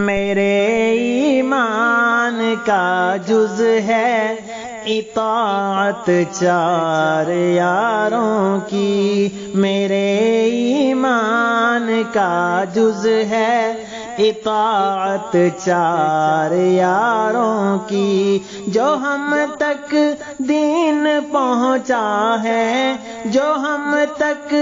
میرے ایمان کا جز ہے اطاعت چار یاروں کی، میرے ایمان کا جز ہے اطاعت چار یاروں کی، جو ہم تک دین پہنچا ہے، جو ہم تک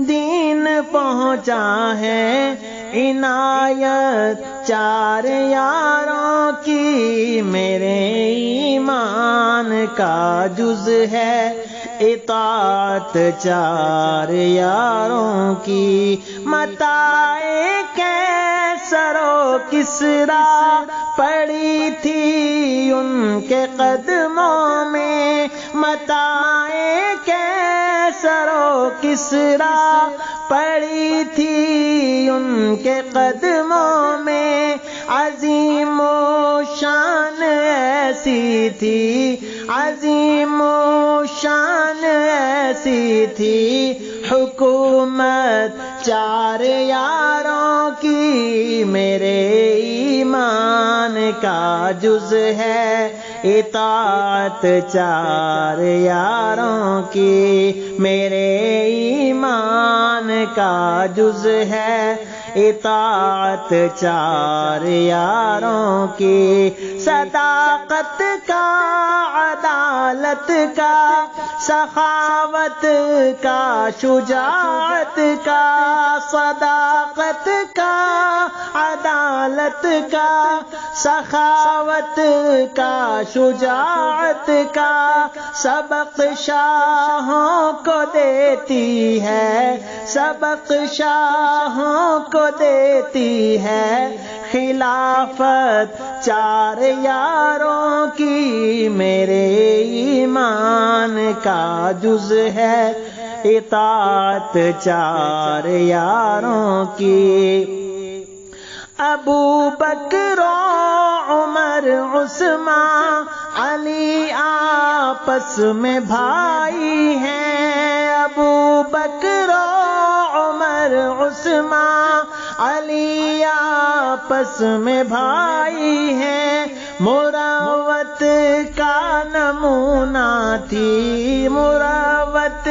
دین پہنچا ہے، عنایت چار یاروں کی، میرے ایمان کا جز ہے اطاعت چار یاروں کی۔ متاع کیسر و کسریٰ پڑی تھی ان کے قدموں میں، متاع کیسر و کسریٰ پڑی تھی ان کے قدموں میں، عظیم و شان ایسی تھی، عظیم و شان ایسی تھی، حکومت چار یاروں کی، میرے ایمان کا جز ہے اطاعت چار یاروں کی، میرے ایمان کا جز ہے اطاعت چار یاروں کی۔ صداقت کا، عدالت کا، سخاوت کا، شجاعت کا، صداقت کا، عدالت کا، سخاوت کا، شجاعت کا، سبق شاہوں کو دیتی ہے، سبق شاہوں کو دیتی ہے، خلافت چار یاروں کی، میرے ایمان کا جز ہے اطاعت چار یاروں کی۔ ابو بکر و عمر عثمان علی آپس میں بھائی ہیں، ابو بکر و عمر عثمان علی آپس میں بھائی ہیں، مروت کا نمونہ تھی، مروت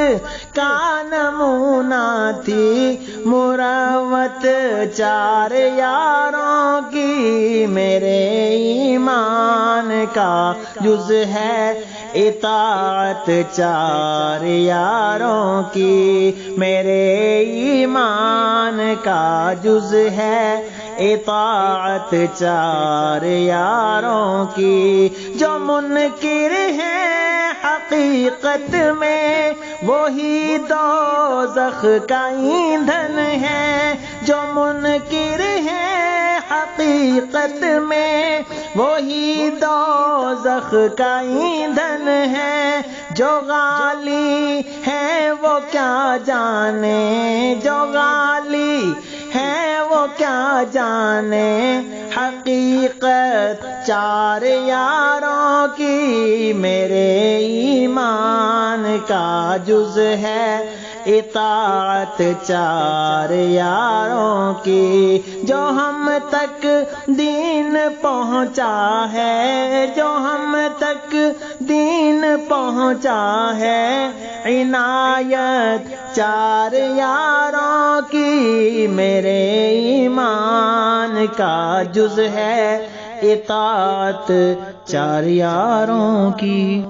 کا نمونہ تھی، مروت چار یاروں کی، میرے ایمان کا جز ہے اطاعت چار یاروں کی، میرے ایمان کا جز ہے اطاعت چار یاروں کی۔ جو منکر ہیں حقیقت میں وہی دوزخ کا ایندھن ہے، جو منکر ہیں حقیقت میں وہی دوزخ کا ایندھن ہے، جو غالی ہے وہ کیا جانے، جو غالی ہے وہ کیا جانے، حقیقت چار یاروں کی، میرے ایمان کا جز ہے اطاعت چار یاروں کی، جو ہم تک دین پہنچا ہے، جو ہم تک دین پہنچا ہے، عنایت چار یاروں کی، میرے ایمان کا جز ہے اطاعت چار یاروں کی۔